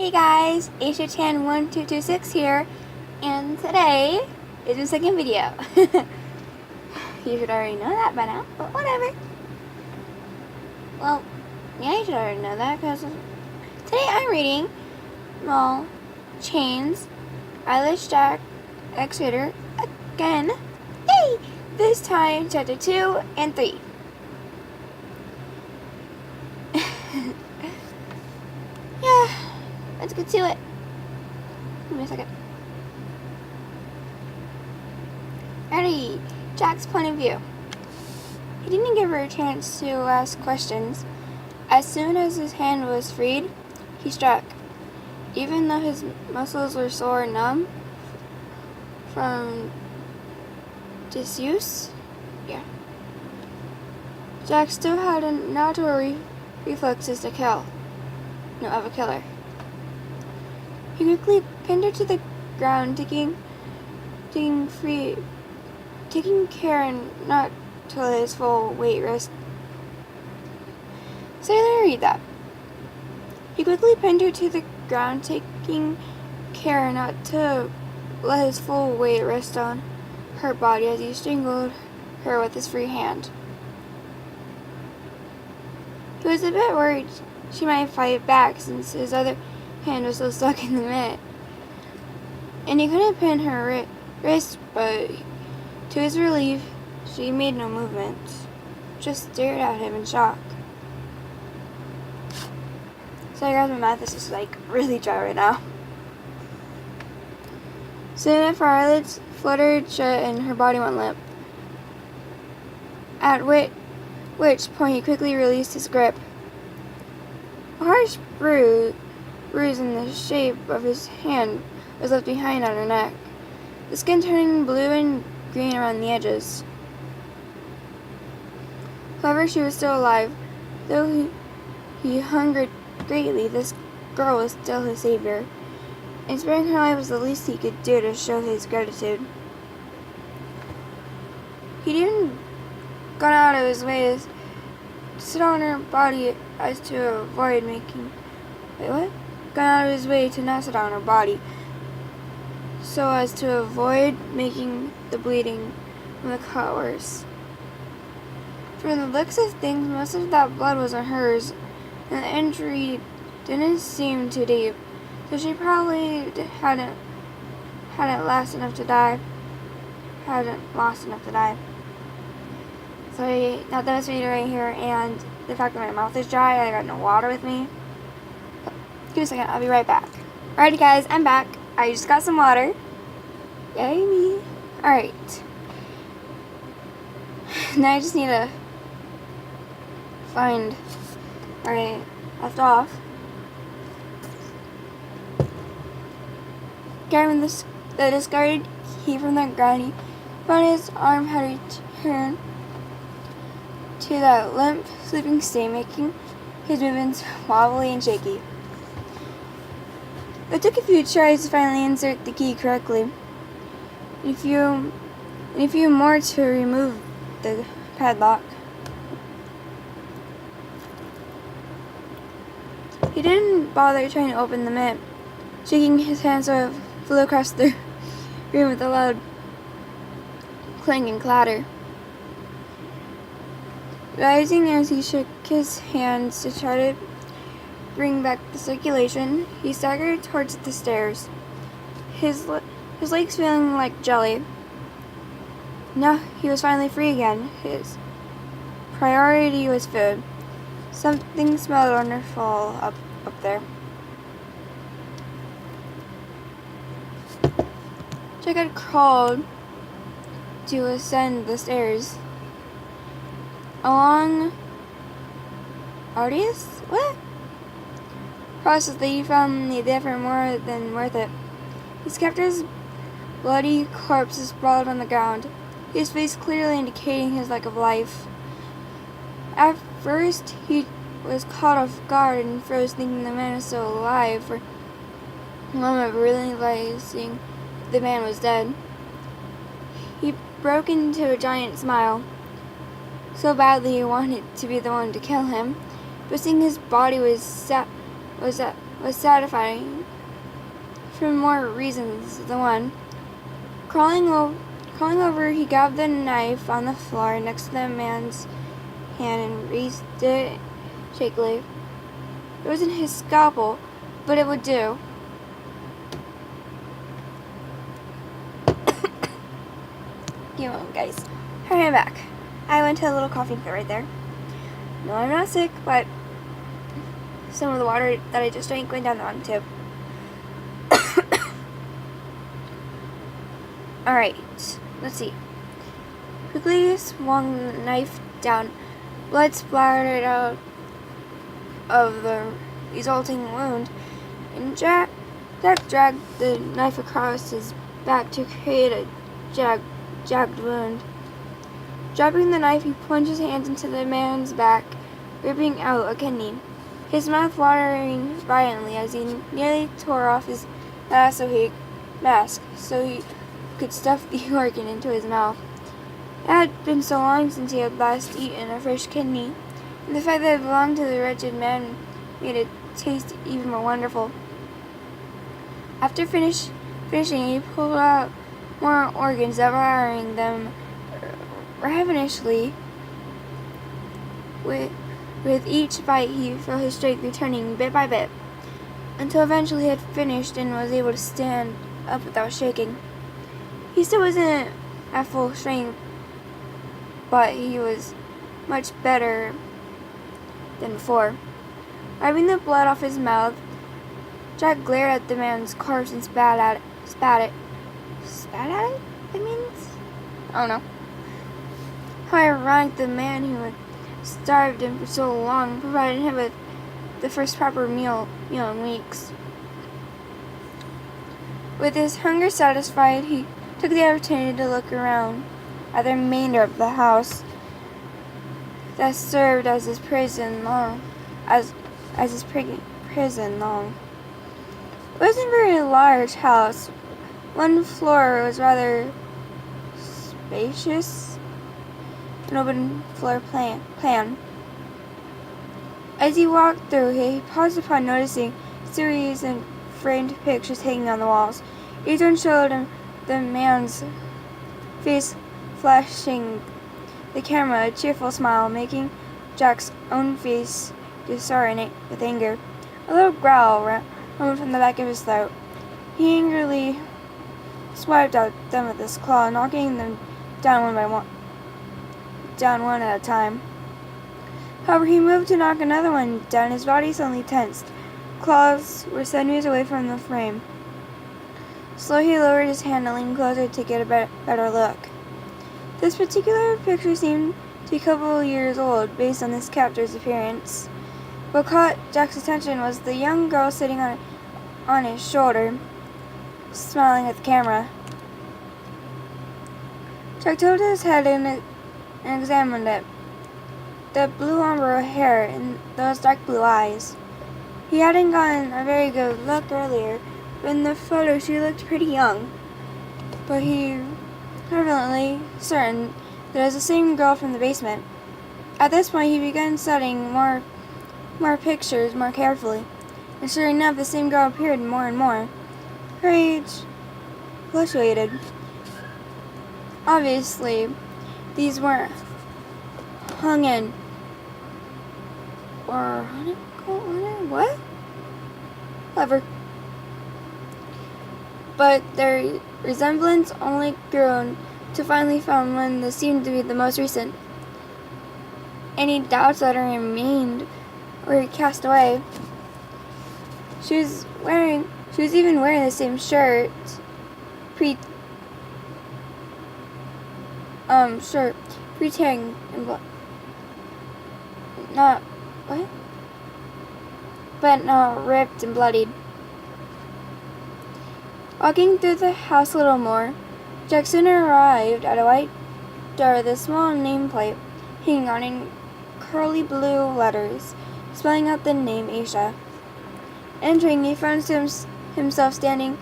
Hey guys, ch.1226 here, and today is my second video. You should already know that by now, but whatever. Well, yeah, you should already know that because today I'm reading Chains, Eyeless Jack, X-Rater again. Yay! This time, chapter 2 and 3. Yeah. Let's get to it. Give me a second. Alrighty, Jack's point of view. He didn't give her a chance to ask questions. As soon as his hand was freed, he struck. Even though his muscles were sore and numb from disuse, Jack still had a natural reflexes to kill. No, of a killer. He quickly pinned her to the ground, taking care not to let his full weight rest. So let me read that. He quickly pinned her to the ground, taking care not to let his full weight rest on her body as he strangled her with his free hand. He was a bit worried she might fight back since his other hand was still stuck in the mitt, and he couldn't pin her wrist, but to his relief, she made no movement, just stared at him in shock. Sorry guys, my mouth is just like really dry right now. Soon her eyelids fluttered shut and her body went limp, at which point he quickly released his grip. A harsh bruise in the shape of his hand was left behind on her neck, the skin turning blue and green around the edges. However, she was still alive. Though he hungered greatly, this girl was still his savior, and sparing her life was the least he could do to show his gratitude. He'd even gone out of his way to sit on her body as to avoid making... Gone out of his way to not sit on her body, so as to avoid making the bleeding from the cut worse. From the looks of things, most of that blood wasn't hers, and the injury didn't seem too deep, so she probably hadn't lost enough to die. Sorry, not that much reading right here, and the fact that my mouth is dry, I got no water with me. Give me a second, I'll be right back. Alrighty guys, I'm back. I just got some water. Yay me. Alright. Now I just need to find where I left off. Grabbing the discarded key from the ground, he found his arm had returned to that limp, sleeping state, making his movements wobbly and shaky. It took a few tries to finally insert the key correctly, and a few more to remove the padlock. He didn't bother trying to open the mitt, shaking his hand so it flew across the room with a loud clang and clatter. Rising as he shook his hands to try to bring back the circulation, he staggered towards the stairs, his legs feeling like jelly. Now he was finally free again. His priority was food. Something smelled wonderful up there. Jack had crawled to ascend the stairs. Along Ardius? What? Process that he found the effort more than worth it. His captor's bloody corpse sprawled on the ground, his face clearly indicating his lack of life. At first, he was caught off guard and froze, thinking the man was still alive, for a moment realizing the man was dead. He broke into a giant smile. So badly he wanted to be the one to kill him, but seeing his body was was satisfying for more reasons than one. Crawling over, he grabbed the knife on the floor next to the man's hand and raised it shakily. It wasn't his scalpel, but it would do. Give me a moment, guys. Alright, I'm back. I went to a little coffee fit right there. No, I'm not sick, but some of the water that I just drank went down the wrong tube. Alright, let's see. Quickly swung the knife down. Blood splattered out of the resulting wound, and Jack dragged the knife across his back to create a jagged wound. Dropping the knife, he plunged his hands into the man's back, ripping out a kidney, his mouth watering violently as he nearly tore off his mask so he could stuff the organ into his mouth. It had been so long since he had last eaten a fresh kidney, and the fact that it belonged to the wretched man made it taste even more wonderful. After finishing, he pulled out more organs, devouring them ravenously. With each bite, he felt his strength returning bit by bit, until eventually he had finished and was able to stand up without shaking. He still wasn't at full strength, but he was much better than before. Wiping the blood off his mouth, Jack glared at the man's corpse and spat at it? Spat at it? That means? I don't know. How ironic, the man who had starved him for so long provided him with the first proper meal in weeks. With his hunger satisfied, he took the opportunity to look around at the remainder of the house that served as his prison long. It wasn't a very large house. One floor was rather spacious, an open floor plan. As he walked through, he paused upon noticing a series of framed pictures hanging on the walls. Each one showed him the man's face, flashing the camera a cheerful smile, making Jack's own face disorientate with anger. A little growl rumbled from the back of his throat. He angrily swiped out them with his claw, knocking them down one at a time. However, he moved to knock another one down. His body suddenly tensed. Claws were centimeters away from the frame. Slowly, he lowered his hand and leaned closer to get a better look. This particular picture seemed to be a couple of years old, based on his captor's appearance. What caught Jack's attention was the young girl sitting on his shoulder, smiling at the camera. Jack tilted his head and examined it. The blue umber hair and those dark blue eyes. He hadn't gotten a very good look earlier, but in the photo she looked pretty young. But he was evidently certain that it was the same girl from the basement. At this point, he began studying more pictures more carefully, and sure enough, the same girl appeared more and more. Her age fluctuated. Obviously, these weren't hung in or what? Clever. But their resemblance only grew to finally found one that seemed to be the most recent. Any doubts that remained were cast away. She was even wearing the same shirt, pre-tearing and but not ripped and bloodied. Walking through the house a little more, Jack soon arrived at a white door with a small nameplate hanging on in curly blue letters, spelling out the name Aisha. Entering, he found himself standing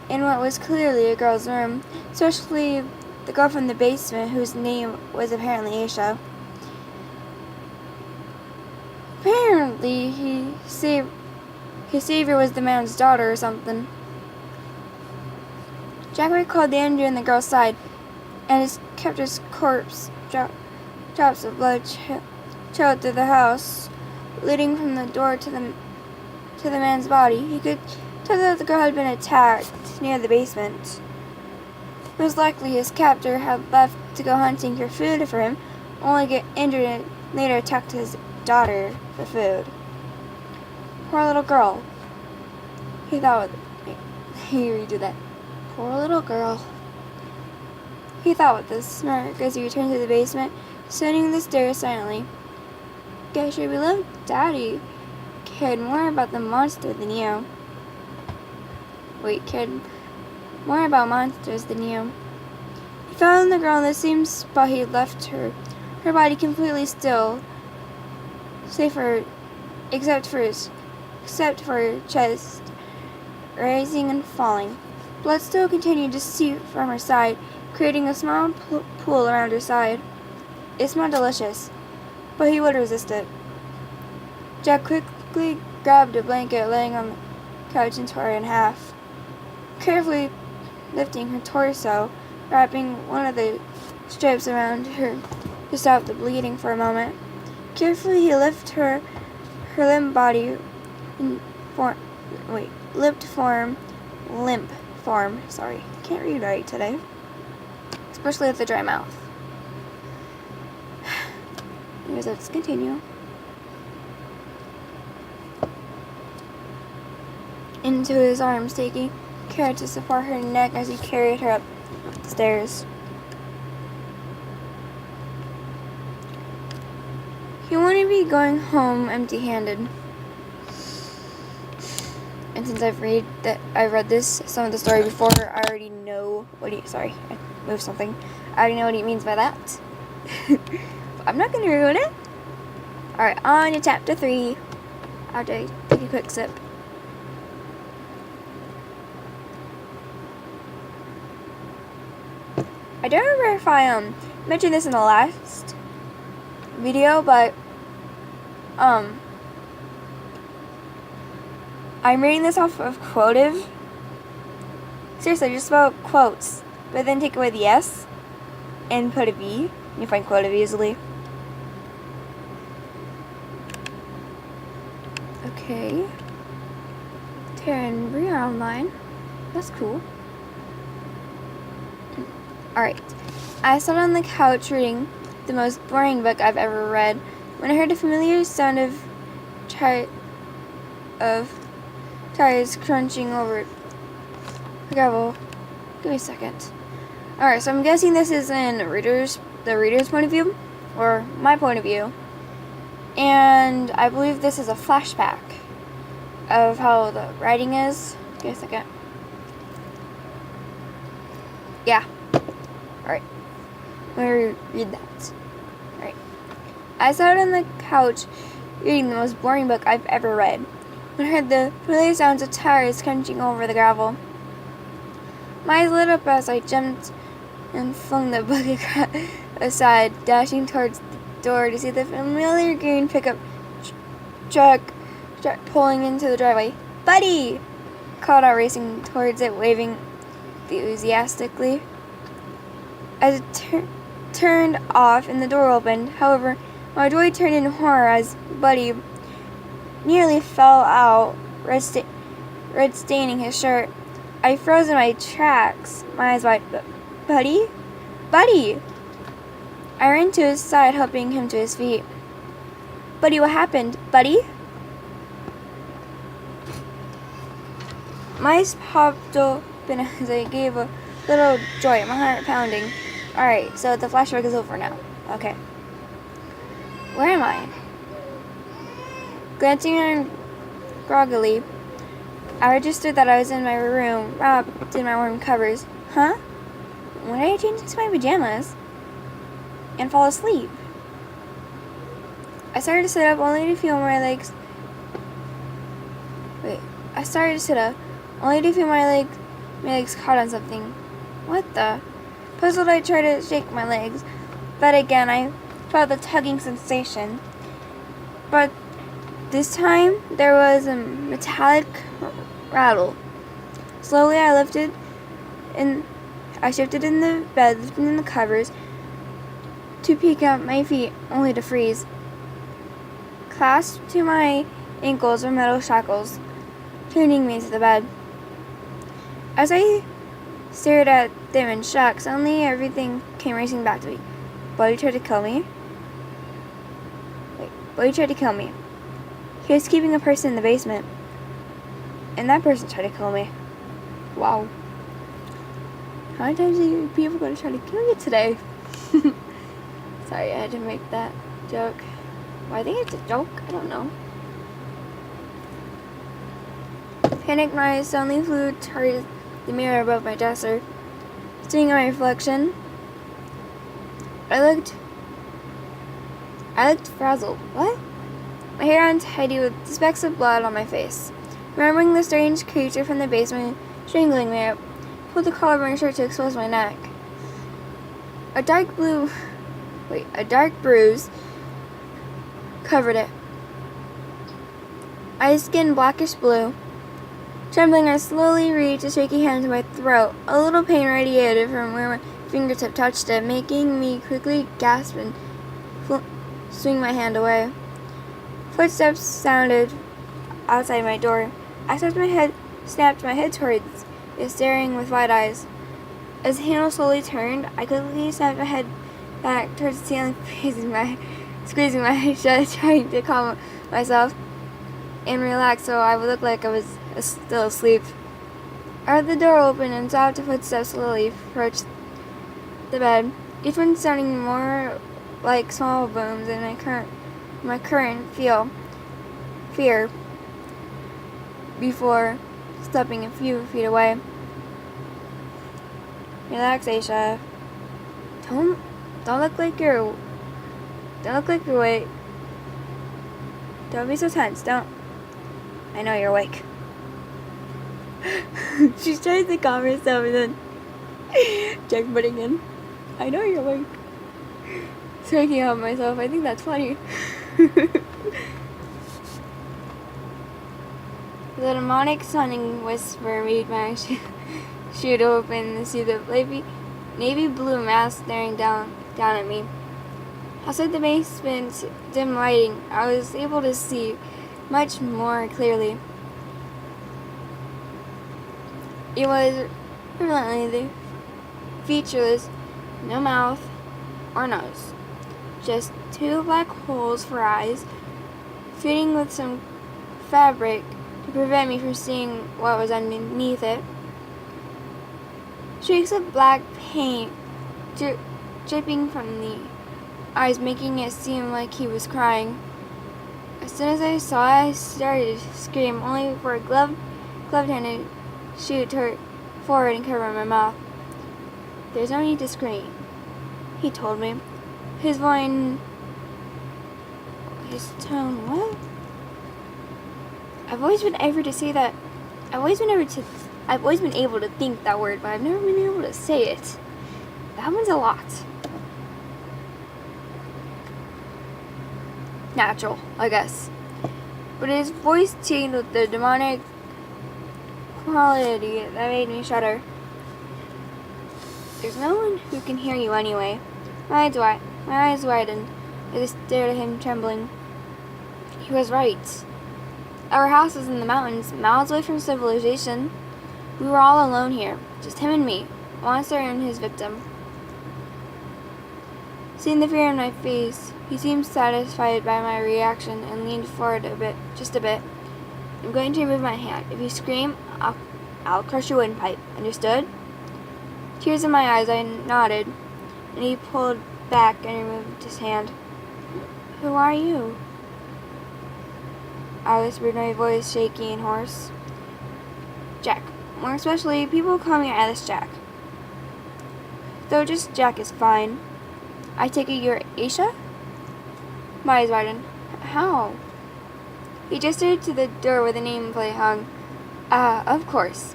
in what was clearly a girl's room, especially the girl from the basement whose name was apparently Aisha. Apparently, he his savior was the man's daughter or something. Jack recalled the injury in the girl's side, and his captor's corpse drops of blood trailed through the house, leading from the door to the man's body. He could tell that the girl had been attacked near the basement. Most likely his captor had left to go hunting for food for him, only to get injured and later attacked his daughter for food. Poor little girl. He thought with he redo that. Poor little girl. He thought with a smirk as he returned to the basement, descending the stairs silently. Guess your beloved daddy cared more about the monster than you. Cared more about monsters than you. He found the girl in the same spot he had left her, her body completely still, except for her chest rising and falling. Blood still continued to seep from her side, creating a small pool around her side. It smelled delicious, but he would resist it. Jack quickly grabbed a blanket laying on the couch and tore it in half, carefully lifting her torso, wrapping one of the strips around her to stop the bleeding for a moment. Carefully he lifted her limp body in limp form. Sorry, can't read right today. Especially with the dry mouth. Anyways, let's continue. Into his arms, taking care to support her neck as he carried her up the stairs. He wouldn't be going home empty-handed. And since I've read some of the story before, I already know sorry, I moved something. I already know what he means by that. I'm not gonna ruin it. Alright, on to chapter 3. After I take a quick sip. I don't remember if I mentioned this in the last video, but I'm reading this off of Quotive. Seriously, just spell quotes, but then take away the S and put a V. You find Quotive easily. Okay. Tara and Brie are online. That's cool. Alright. I sat on the couch reading the most boring book I've ever read when I heard a familiar sound of tires crunching over the gravel. Give me a second. Alright, so I'm guessing this is in the reader's point of view, or my point of view. And I believe this is a flashback of how the writing is. Give me a second. Yeah. Alright. I'm going to read that. Alright. I sat on the couch reading the most boring book I've ever read when I heard the familiar sounds of tires crunching over the gravel. My eyes lit up as I jumped and flung the book aside, dashing towards the door to see the familiar green pickup truck pulling into the driveway. "Buddy!" called out, racing towards it, waving enthusiastically. As it turned off and the door opened, however, my joy turned in horror as Buddy nearly fell out, red staining his shirt. I froze in my tracks, my eyes wide. "Buddy? Buddy!" I ran to his side, helping him to his feet. "Buddy, what happened? Buddy?" My eyes popped open as I gave a little joy, my heart pounding. Alright, so the flashback is over now. Okay. Where am I? Glancing around groggily, I registered that I was in my room, wrapped in my warm covers. Huh? When did I change into my pajamas and fall asleep? I started to sit up only to feel my legs. My legs caught on something. What the? Puzzled, I tried to shake my legs, but again I felt the tugging sensation. But This time, there was a metallic rattle. Slowly, I shifted in the bed, lifting in the covers to peek at my feet, only to freeze. Clasped to my ankles were metal shackles, chaining me to the bed. As I stared at them in shock, suddenly everything came racing back to me. Buddy tried to kill me. Buddy tried to kill me. He was keeping a person in the basement. And that person tried to kill me. Wow. How many times are people going to try to kill you today? Sorry, I had to make that joke. Well, I think it's a joke. I don't know. Panicked, my eyes suddenly flew towards the mirror above my dresser. Seeing my reflection, I looked frazzled. What? My hair untidy with specks of blood on my face. Remembering the strange creature from the basement strangling me, I pulled the collar of my shirt to expose my neck. A dark bruise covered it. My skin blackish blue. Trembling, I slowly reached a shaky hand to my throat. A little pain radiated from where my fingertip touched it, making me quickly gasp and swing my hand away. Footsteps sounded outside my door. I snapped my head towards it, staring with wide eyes. As the handle slowly turned, I quickly snapped my head back towards the ceiling, squeezing my eyes shut, trying to calm myself and relax so I would look like I was still asleep. I heard the door open and soft footsteps slowly approached the bed, each one sounding more like small booms in my current fear before stepping a few feet away. Relax, Aisha. Don't look like you're awake. Don't be so tense. I know you're awake. She's trying to calm herself and then Jack butting in. I know you're awake. Striking out myself. I think that's funny. The demonic sounding whisper made my eyes shoot open to see the navy blue mask staring down at me. Outside the basement's dim lighting, I was able to see much more clearly. It was permanently featureless, no mouth or nose, just two black holes for eyes, fitting with some fabric to prevent me from seeing what was underneath it. Streaks of black paint dripping from the eyes, making it seem like he was crying. As soon as I saw it, I started to scream, only for a gloved-handed shoot forward and cover my mouth. There's no need to scream, he told me. His tone, what? I've always been able to say that. I've always been able to think that word, but I've never been able to say it. That one's a lot. Natural, I guess. But his voice changed with the demonic quality that made me shudder. There's no one who can hear you anyway. My eyes widened as I stared at him, trembling. He was right. Our house was in the mountains, miles away from civilization. We were all alone here, just him and me, monster and his victim. Seeing the fear in my face, he seemed satisfied by my reaction and leaned forward just a bit. I'm going to remove my hand. If you scream, I'll crush your windpipe. Understood? Tears in my eyes, I nodded, and he pulled back and removed his hand. Who are you? I whispered, my voice shaky and hoarse. Jack. More especially, people call me eyeless Jack. Though just Jack is fine. I take it you're Aisha? My eyes widened. How? He gestured to the door where the nameplate hung. Of course.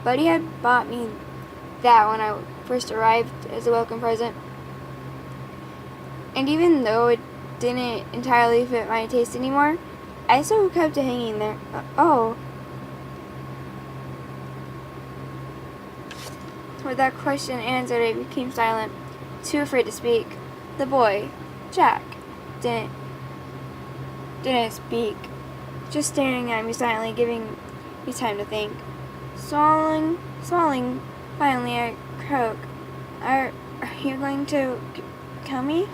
Buddy had bought me that when I first arrived as a welcome present. And even though it didn't entirely fit my taste anymore, I still kept it hanging there. Oh. With that question answered, I became silent, too afraid to speak. The boy, Jack, didn't speak, just staring at me silently, giving me time to think. Swallowing, finally I croaked. Are you going to kill me?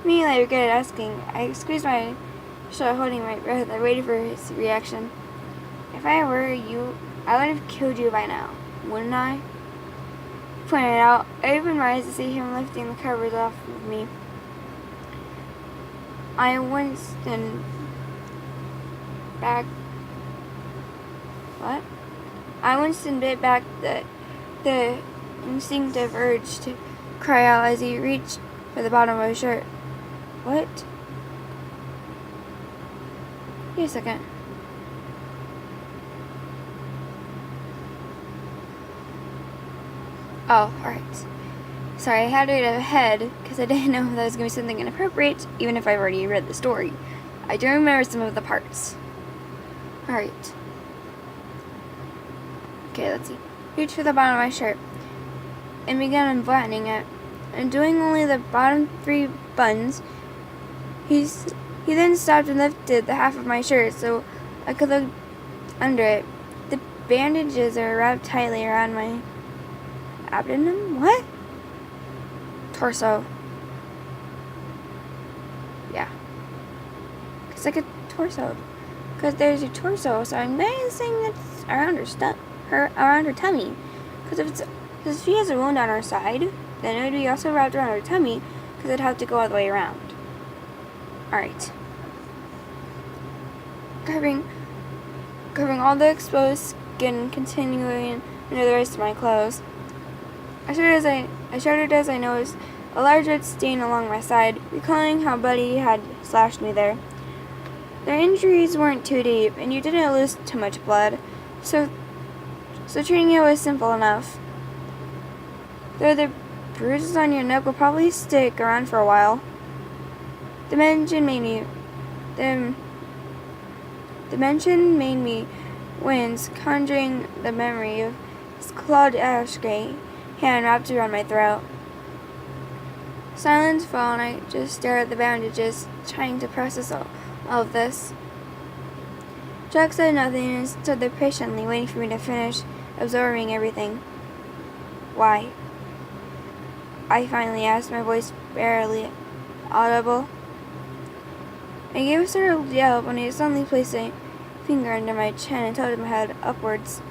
Immediately I regretted asking. I squeezed my shut, holding my breath. I waited for his reaction. If I were you, I would have killed you by now, wouldn't I? Pointed out. I opened my eyes to see him lifting the covers off of me. I winced and back. What? I winced and bit back the instinctive urge to cry out as he reached for the bottom of his shirt. What? Wait a second. Oh, alright. Sorry, I had to read ahead because I didn't know if that was going to be something inappropriate, even if I've already read the story. I do remember some of the parts. Alright. Okay, let's see. Reached for the bottom of my shirt and began unbuttoning it. And doing only the bottom 3 buttons, he then stopped and lifted the half of my shirt so I could look under it. The bandages are wrapped tightly around my abdomen? What? Torso. Yeah. It's like a torso. Because there's your torso, so I'm guessing it's around around her tummy. Because if she has a wound on her side, then it would be also wrapped around her tummy, because it'd have to go all the way around. Alright. Covering all the exposed skin, continuing into the rest of my clothes. I shuddered as I noticed a large red stain along my side, recalling how Buddy had slashed me there. Their injuries weren't too deep, and you didn't lose too much blood, so treating it was simple enough. Though the bruises on your neck will probably stick around for a while. The mention made me wince, conjuring the memory of his clawed ash gray hand wrapped around my throat. Silence fell, and I just stared at the bandages, trying to process all of this. Jack said nothing and stood there patiently, waiting for me to finish absorbing everything. Why? I finally asked, my voice barely audible. I gave a startled yelp when he suddenly placed a finger under my chin and tilted my head upwards.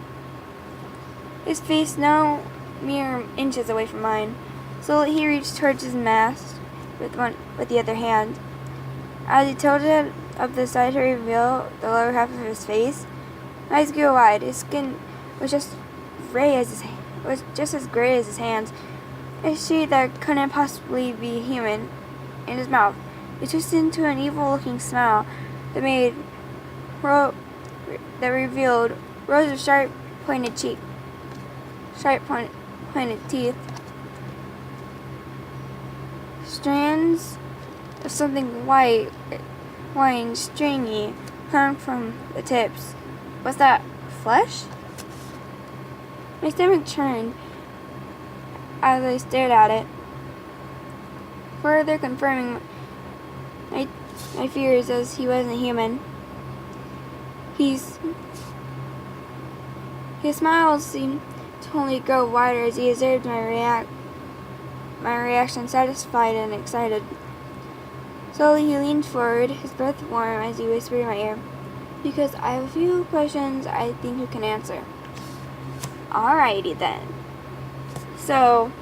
His face now mere inches away from mine. Slowly he reached towards his mask with the other hand. As he tilted it up the side to reveal the lower half of his face, my eyes grew wide. His skin was just as gray as his hands, a shade that couldn't possibly be human. In his mouth, it twisted into an evil-looking smile that revealed rows of sharp, pointed teeth, strands of something white and stringy hung from the tips. Was that flesh? My stomach churned as I stared at it, further confirming my fears as he wasn't human. His smile seemed to only grow wider as he observed my reaction, satisfied and excited. Slowly he leaned forward, his breath warm as he whispered in my ear, "Because I have a few questions I think you can answer." Alrighty then. So,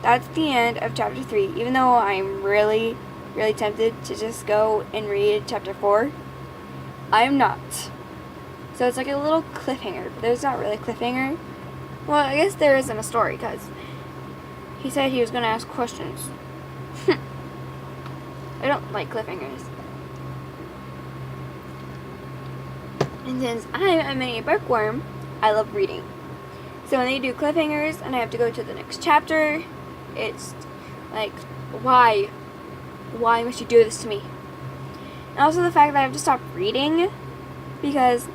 that's the end of chapter 3. Even though I'm really, really tempted to just go and read chapter 4, I'm not. So it's like a little cliffhanger, but there's not really a cliffhanger. Well, I guess there isn't a story, because he said he was going to ask questions. I don't like cliffhangers. And since I'm a mini bookworm, I love reading. So when they do cliffhangers and I have to go to the next chapter, it's like, why? Why must you do this to me? And also the fact that I have to stop reading because,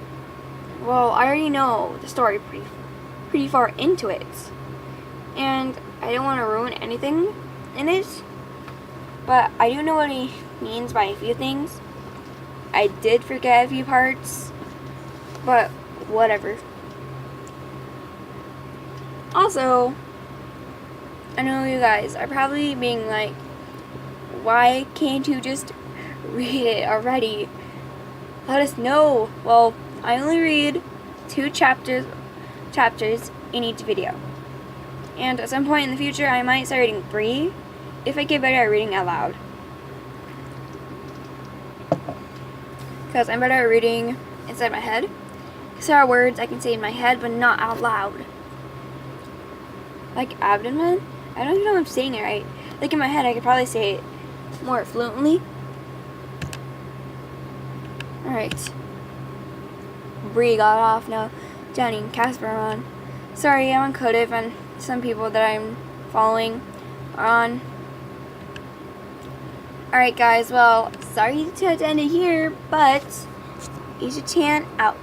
well, I already know the story pretty far into it. And I don't want to ruin anything in it. But I do know what he means by a few things. I did forget a few parts, but whatever. Also, I know you guys are probably being like, why can't you just read it already? Let us know. Well, I only read 2 chapters in each video. And at some point in the future, I might start reading 3 if I get better at reading out loud. Because I'm better at reading inside my head. Because there are words I can say in my head, but not out loud. Like abdomen? I don't even know if I'm saying it right. Like in my head, I could probably say it more fluently. Alright. Bree got off now. Johnny and Casper are on. Sorry, I'm uncoded and some people that I'm following are on. Alright guys, well, sorry to have to end it here, but ch.2 out.